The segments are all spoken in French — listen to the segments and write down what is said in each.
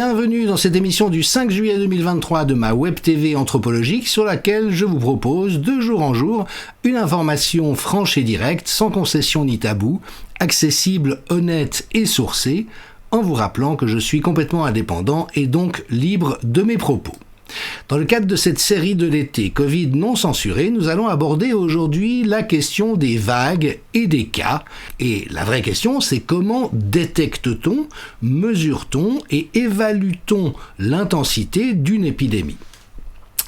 Bienvenue dans cette émission du 5 juillet 2023 de ma web TV anthropologique sur laquelle je vous propose de jour en jour une information franche et directe, sans concession ni tabou, accessible, honnête et sourcée, en vous rappelant que je suis complètement indépendant et donc libre de mes propos. Dans le cadre de cette série de l'été Covid non censurée, nous allons aborder aujourd'hui la question des vagues et des cas. Et la vraie question, c'est comment détecte-t-on, mesure-t-on et évalue-t-on l'intensité d'une épidémie ?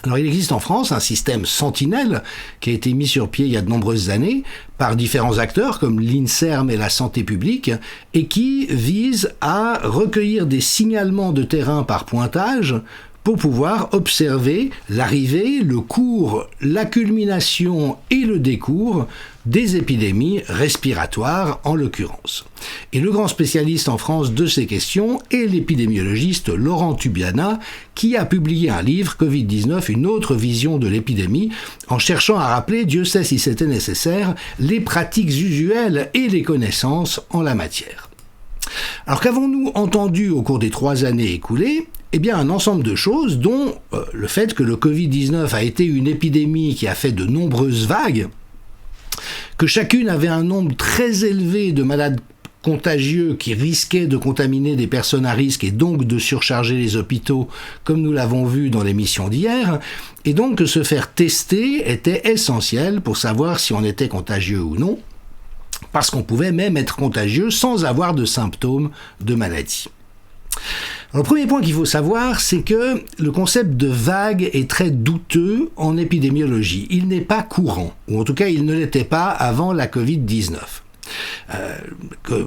Alors il existe en France un système Sentinelle qui a été mis sur pied il y a de nombreuses années par différents acteurs comme l'INSERM et la santé publique et qui vise à recueillir des signalements de terrain par pointage pour pouvoir observer l'arrivée, le cours, la culmination et le décours des épidémies respiratoires en l'occurrence. Et le grand spécialiste en France de ces questions est l'épidémiologiste Laurent Tubiana qui a publié un livre Covid-19, une autre vision de l'épidémie, en cherchant à rappeler, Dieu sait si c'était nécessaire, les pratiques usuelles et les connaissances en la matière. Alors qu'avons-nous entendu au cours des 3 années écoulées ? Eh bien, un ensemble de choses, dont le fait que le Covid-19 a été une épidémie qui a fait de nombreuses vagues, que chacune avait un nombre très élevé de malades contagieux qui risquaient de contaminer des personnes à risque et donc de surcharger les hôpitaux, comme nous l'avons vu dans l'émission d'hier, et donc que se faire tester était essentiel pour savoir si on était contagieux ou non, parce qu'on pouvait même être contagieux sans avoir de symptômes de maladie. Alors, le premier point qu'il faut savoir, c'est que le concept de vague est très douteux en épidémiologie. Il n'est pas courant, ou en tout cas il ne l'était pas avant la Covid-19.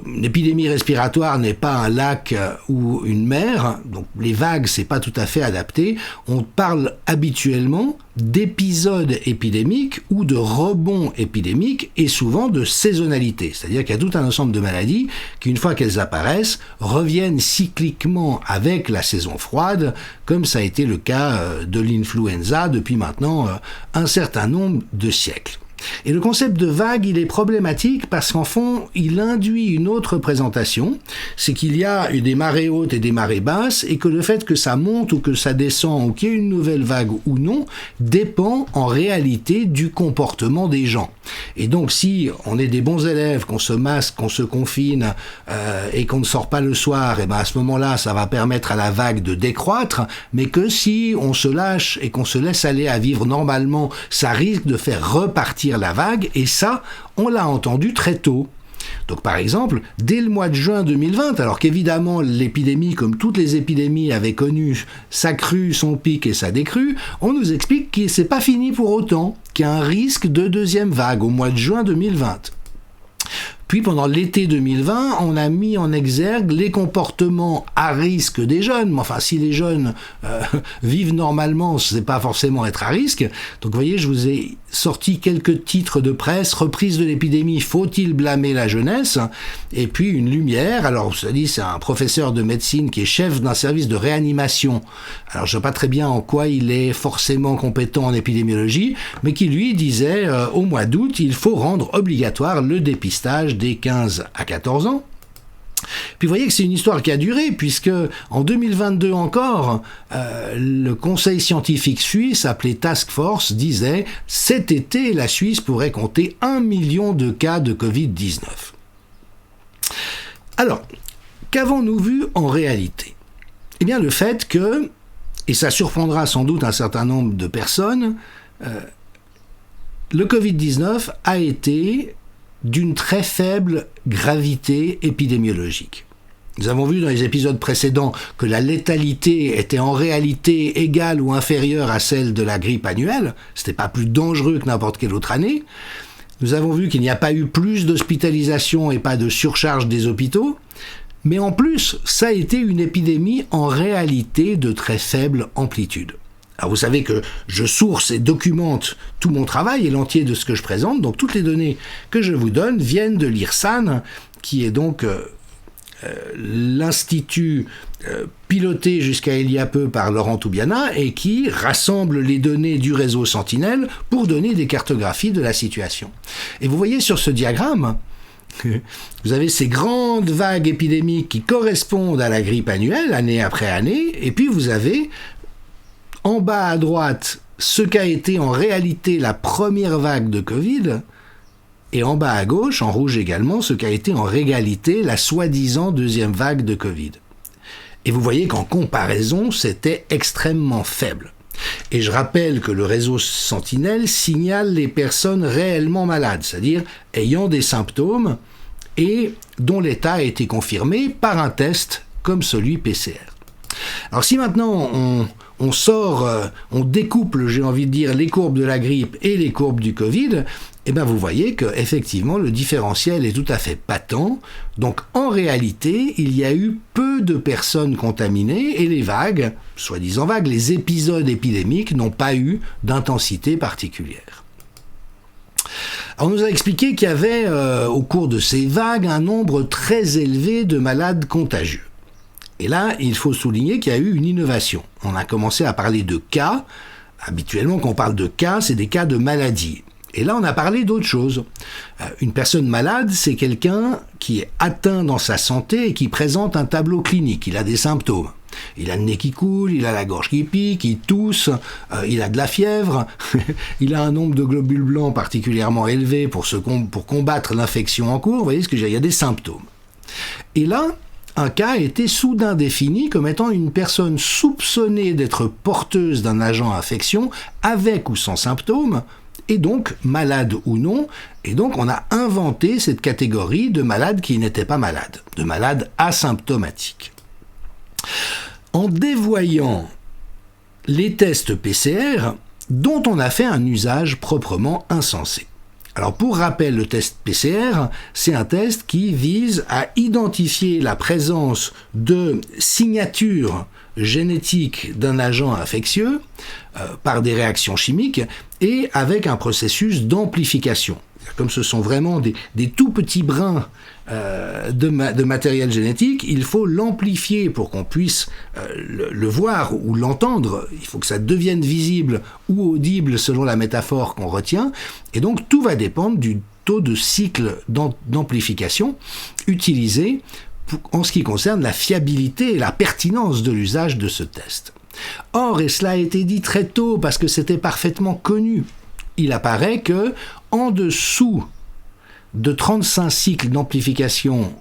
Une épidémie respiratoire n'est pas un lac ou une mer, donc les vagues c'est pas tout à fait adapté. On parle habituellement d'épisodes épidémiques ou de rebonds épidémiques et souvent de saisonnalité, c'est-à-dire qu'il y a tout un ensemble de maladies qui, une fois qu'elles apparaissent, reviennent cycliquement avec la saison froide, comme ça a été le cas de l'influenza depuis maintenant un certain nombre de siècles. Et le concept de vague, il est problématique parce qu'en fond, il induit une autre présentation, c'est qu'il y a des marées hautes et des marées basses, et que le fait que ça monte ou que ça descend, ou qu'il y ait une nouvelle vague ou non, dépend en réalité du comportement des gens. Et donc, si on est des bons élèves, qu'on se masque, qu'on se confine, et qu'on ne sort pas le soir, et ben à ce moment-là, ça va permettre à la vague de décroître, mais que si on se lâche et qu'on se laisse aller à vivre normalement, ça risque de faire repartir la vague, et ça, on l'a entendu très tôt. Donc par exemple, dès le mois de juin 2020, alors qu'évidemment l'épidémie, comme toutes les épidémies, avait connu sa crue, son pic et sa décrue, on nous explique que c'est pas fini pour autant, qu'il y a un risque de deuxième vague au mois de juin 2020. Puis pendant l'été 2020, on a mis en exergue les comportements à risque des jeunes. Mais enfin, si les jeunes vivent normalement, c'est pas forcément être à risque. Donc vous voyez, je vous ai sorti quelques titres de presse. Reprise de l'épidémie, faut-il blâmer la jeunesse ? Et puis une lumière. Alors vous savez, c'est un professeur de médecine qui est chef d'un service de réanimation. Alors je ne sais pas très bien en quoi il est forcément compétent en épidémiologie, mais qui lui disait au mois d'août, il faut rendre obligatoire le dépistage des 15 à 14 ans. Puis vous voyez que c'est une histoire qui a duré, puisque en 2022 encore, le conseil scientifique suisse, appelé Task Force, disait « Cet été, la Suisse pourrait compter 1 million de cas de Covid-19 ». Alors, qu'avons-nous vu en réalité ? Eh bien, le fait que, et ça surprendra sans doute un certain nombre de personnes, le Covid-19 a été d'une très faible gravité épidémiologique. Nous avons vu dans les épisodes précédents que la létalité était en réalité égale ou inférieure à celle de la grippe annuelle. C'était pas plus dangereux que n'importe quelle autre année. Nous avons vu qu'il n'y a pas eu plus d'hospitalisation et pas de surcharge des hôpitaux. Mais en plus, ça a été une épidémie en réalité de très faible amplitude. Alors vous savez que je source et documente tout mon travail et l'entier de ce que je présente, donc toutes les données que je vous donne viennent de l'IRSAN, qui est donc l'institut piloté jusqu'à il y a peu par Laurent Tubiana et qui rassemble les données du réseau Sentinelle pour donner des cartographies de la situation. Et vous voyez sur ce diagramme Vous avez ces grandes vagues épidémiques qui correspondent à la grippe annuelle, année après année, et puis vous avez en bas à droite ce qu'a été en réalité la première vague de Covid, et en bas à gauche, en rouge également, ce qu'a été en réalité la soi-disant deuxième vague de Covid. Et vous voyez qu'en comparaison, c'était extrêmement faible. Et je rappelle que le réseau Sentinelle signale les personnes réellement malades, c'est-à-dire ayant des symptômes et dont l'état a été confirmé par un test comme celui PCR. Alors si maintenant on découple, j'ai envie de dire, les courbes de la grippe et les courbes du Covid, eh bien vous voyez que effectivement le différentiel est tout à fait patent. Donc en réalité, il y a eu peu de personnes contaminées et les vagues, soi-disant vagues, les épisodes épidémiques n'ont pas eu d'intensité particulière. Alors on nous a expliqué qu'il y avait au cours de ces vagues un nombre très élevé de malades contagieux. Et là, il faut souligner qu'il y a eu une innovation. On a commencé à parler de cas. Habituellement, quand on parle de cas, c'est des cas de maladie. Et là, on a parlé d'autre chose. Une personne malade, c'est quelqu'un qui est atteint dans sa santé et qui présente un tableau clinique. Il a des symptômes. Il a le nez qui coule, il a la gorge qui pique, il tousse, il a de la fièvre, il a un nombre de globules blancs particulièrement élevé pour combattre l'infection en cours. Vous voyez ce que je veux dire ? Il y a des symptômes. Et là, un cas a été soudain défini comme étant une personne soupçonnée d'être porteuse d'un agent à infection, avec ou sans symptômes, et donc malade ou non, et donc on a inventé cette catégorie de malades qui n'étaient pas malades, de malades asymptomatiques. En dévoyant les tests PCR, dont on a fait un usage proprement insensé. Alors pour rappel, le test PCR, c'est un test qui vise à identifier la présence de signatures génétiques d'un agent infectieux par des réactions chimiques et avec un processus d'amplification. Comme ce sont vraiment des tout petits brins de matériel génétique, il faut l'amplifier pour qu'on puisse le voir ou l'entendre. Il faut que ça devienne visible ou audible selon la métaphore qu'on retient. Et donc tout va dépendre du taux de cycle d'amplification utilisé en ce qui concerne la fiabilité et la pertinence de l'usage de ce test. Or, et cela a été dit très tôt parce que c'était parfaitement connu, il apparaît que en dessous de 35 cycles d'amplification,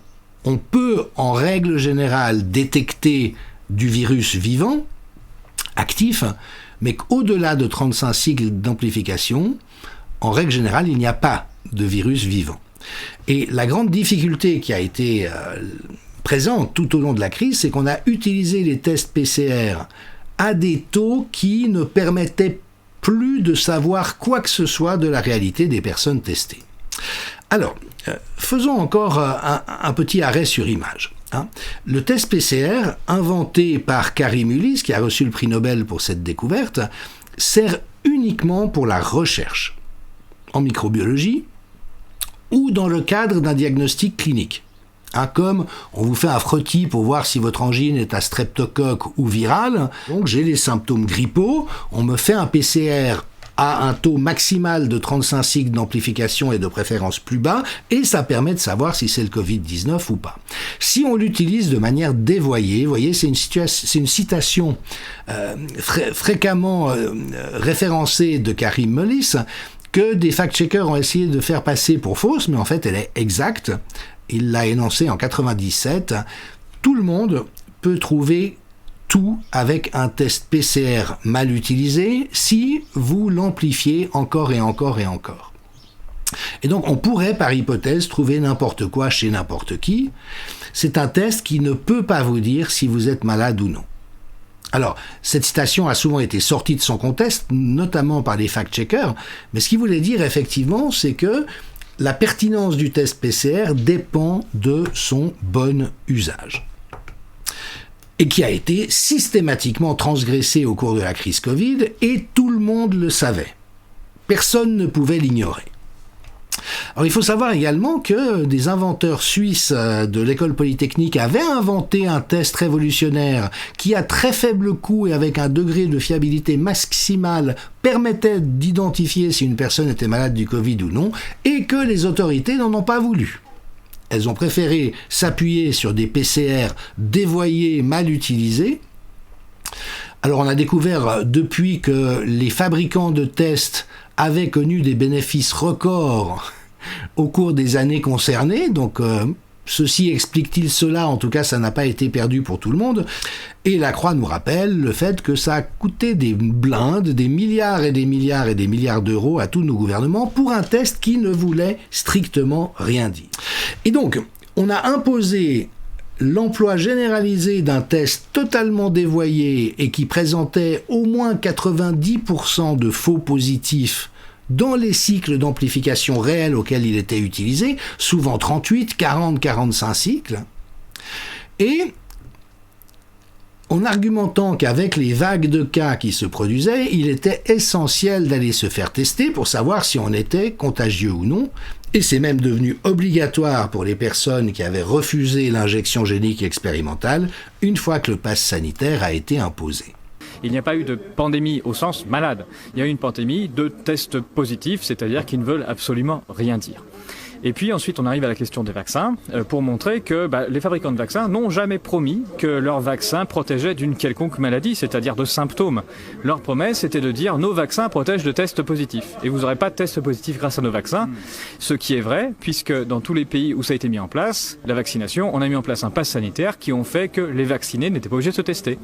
on peut en règle générale détecter du virus vivant, actif, mais qu'au-delà de 35 cycles d'amplification, en règle générale, il n'y a pas de virus vivant. Et la grande difficulté qui a été présente tout au long de la crise, c'est qu'on a utilisé les tests PCR à des taux qui ne permettaient plus de savoir quoi que ce soit de la réalité des personnes testées. Alors, faisons encore un petit arrêt sur image. Le test PCR, inventé par Kary Mullis, qui a reçu le prix Nobel pour cette découverte, sert uniquement pour la recherche, en microbiologie, ou dans le cadre d'un diagnostic clinique. Comme on vous fait un frottis pour voir si votre angine est à streptocoque ou virale, donc j'ai les symptômes grippaux, on me fait un PCR à un taux maximal de 35 cycles d'amplification et de préférence plus bas, et ça permet de savoir si c'est le Covid-19 ou pas. Si on l'utilise de manière dévoyée, vous voyez, c'est une citation fréquemment référencée de Kary Mullis, que des fact-checkers ont essayé de faire passer pour fausse, mais en fait elle est exacte. Il l'a énoncé en 97. Tout le monde peut trouver tout avec un test PCR mal utilisé si vous l'amplifiez encore et encore et encore. Et donc on pourrait par hypothèse trouver n'importe quoi chez n'importe qui. C'est un test qui ne peut pas vous dire si vous êtes malade ou non. Alors, cette citation a souvent été sortie de son contexte, notamment par les fact-checkers, mais ce qu'il voulait dire effectivement, c'est que la pertinence du test PCR dépend de son bon usage. Et qui a été systématiquement transgressé au cours de la crise Covid, et tout le monde le savait. Personne ne pouvait l'ignorer. Alors il faut savoir également que des inventeurs suisses de l'école polytechnique avaient inventé un test révolutionnaire qui à très faible coût et avec un degré de fiabilité maximal permettait d'identifier si une personne était malade du Covid ou non, et que les autorités n'en ont pas voulu. Elles ont préféré s'appuyer sur des PCR dévoyés, mal utilisés. Alors on a découvert depuis que les fabricants de tests avaient connu des bénéfices records au cours des années concernées, donc ceci explique-t-il cela? En tout cas, ça n'a pas été perdu pour tout le monde. Et la Croix nous rappelle le fait que ça a coûté des blindes, des milliards et des milliards et des milliards d'euros à tous nos gouvernements pour un test qui ne voulait strictement rien dire. Et donc, on a imposé l'emploi généralisé d'un test totalement dévoyé et qui présentait au moins 90% de faux positifs dans les cycles d'amplification réels auxquels il était utilisé, souvent 38, 40, 45 cycles, et en argumentant qu'avec les vagues de cas qui se produisaient, il était essentiel d'aller se faire tester pour savoir si on était contagieux ou non, et c'est même devenu obligatoire pour les personnes qui avaient refusé l'injection génique expérimentale une fois que le pass sanitaire a été imposé. Il n'y a pas eu de pandémie au sens malade. Il y a eu une pandémie de tests positifs, c'est-à-dire qui ne veulent absolument rien dire. Et puis ensuite, on arrive à la question des vaccins pour montrer que les fabricants de vaccins n'ont jamais promis que leur vaccin protégeait d'une quelconque maladie, c'est-à-dire de symptômes. Leur promesse était de dire « nos vaccins protègent de tests positifs ». Et vous n'aurez pas de tests positifs grâce à nos vaccins, ce qui est vrai, puisque dans tous les pays où ça a été mis en place, la vaccination, on a mis en place un pass sanitaire qui ont fait que les vaccinés n'étaient pas obligés de se tester.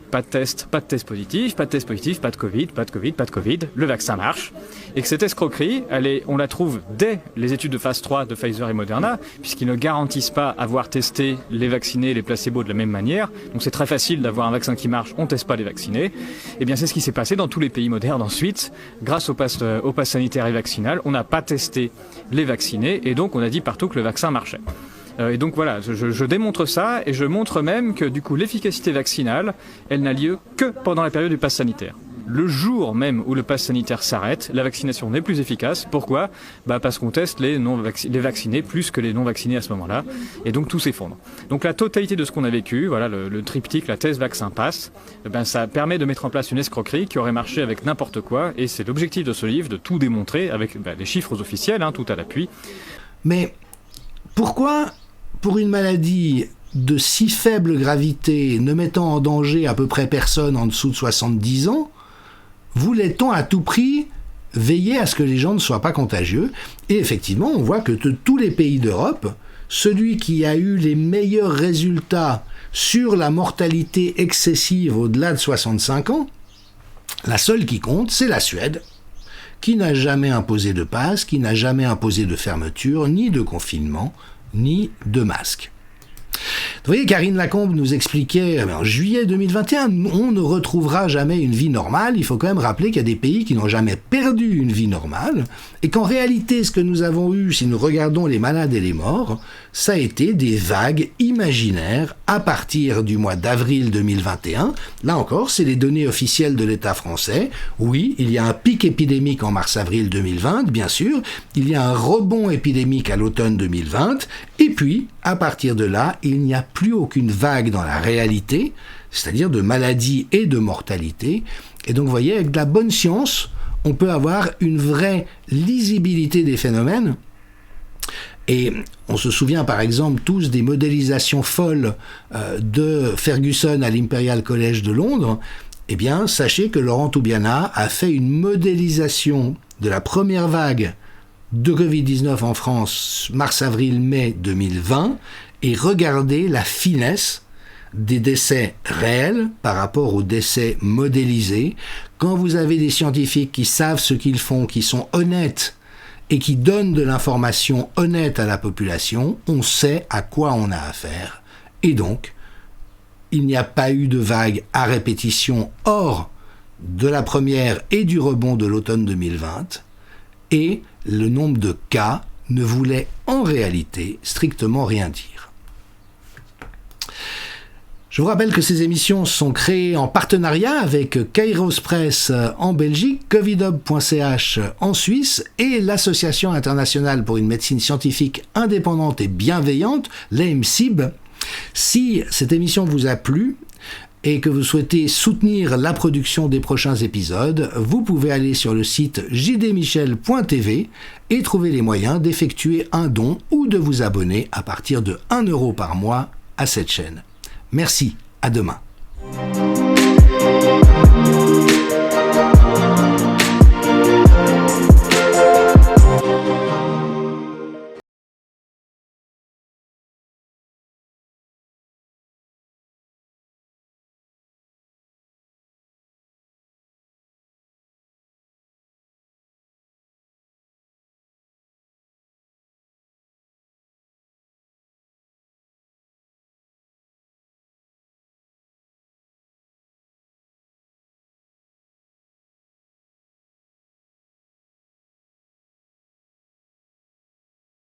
Pas de test positif, pas de Covid, le vaccin marche. Et que cette escroquerie, on la trouve dès les études de phase 3 de Pfizer et Moderna, puisqu'ils ne garantissent pas avoir testé les vaccinés et les placebos de la même manière. Donc c'est très facile d'avoir un vaccin qui marche, on ne teste pas les vaccinés. Et bien c'est ce qui s'est passé dans tous les pays modernes ensuite. Grâce au pass sanitaire et vaccinal, on n'a pas testé les vaccinés et donc on a dit partout que le vaccin marchait. Et donc voilà, je démontre ça et je montre même que du coup l'efficacité vaccinale, elle n'a lieu que pendant la période du pass sanitaire. Le jour même où le pass sanitaire s'arrête, la vaccination n'est plus efficace. Pourquoi ? Parce qu'on teste les vaccinés plus que les non vaccinés à ce moment-là. Et donc tout s'effondre. Donc la totalité de ce qu'on a vécu, voilà le triptyque, la thèse vaccin pass, ça permet de mettre en place une escroquerie qui aurait marché avec n'importe quoi. Et c'est l'objectif de ce livre, de tout démontrer avec des chiffres officiels, tout à l'appui. Mais pourquoi, pour une maladie de si faible gravité, ne mettant en danger à peu près personne en dessous de 70 ans, voulait-on à tout prix veiller à ce que les gens ne soient pas contagieux? Et effectivement, on voit que de tous les pays d'Europe, celui qui a eu les meilleurs résultats sur la mortalité excessive au-delà de 65 ans, la seule qui compte, c'est la Suède, qui n'a jamais imposé de pass, qui n'a jamais imposé de fermeture, ni de confinement, ni de masque. Vous voyez, Karine Lacombe nous expliquait en juillet 2021, on ne retrouvera jamais une vie normale. Il faut quand même rappeler qu'il y a des pays qui n'ont jamais perdu une vie normale et qu'en réalité, ce que nous avons eu, si nous regardons les malades et les morts, ça a été des vagues imaginaires à partir du mois d'avril 2021. Là encore, c'est les données officielles de l'État français. Oui, il y a un pic épidémique en mars-avril 2020, bien sûr. Il y a un rebond épidémique à l'automne 2020. Et puis, à partir de là, il n'y a plus aucune vague dans la réalité, c'est-à-dire de maladie et de mortalité. Et donc, vous voyez, avec de la bonne science, on peut avoir une vraie lisibilité des phénomènes. Et on se souvient par exemple tous des modélisations folles de Ferguson à l'Imperial College de Londres. Eh bien, sachez que Laurent Toubiana a fait une modélisation de la première vague de Covid-19 en France, mars-avril-mai 2020, et regardez la finesse des décès réels par rapport aux décès modélisés. Quand vous avez des scientifiques qui savent ce qu'ils font, qui sont honnêtes et qui donnent de l'information honnête à la population, on sait à quoi on a affaire. Et donc, il n'y a pas eu de vague à répétition hors de la première et du rebond de l'automne 2020, et le nombre de cas ne voulait en réalité strictement rien dire. Je vous rappelle que ces émissions sont créées en partenariat avec Kairos Press en Belgique, covidhub.ch en Suisse et l'Association internationale pour une médecine scientifique indépendante et bienveillante, l'AMCIB. Si cette émission vous a plu, et que vous souhaitez soutenir la production des prochains épisodes, vous pouvez aller sur le site jdmichel.tv et trouver les moyens d'effectuer un don ou de vous abonner à partir de 1 € par mois à cette chaîne. Merci, à demain.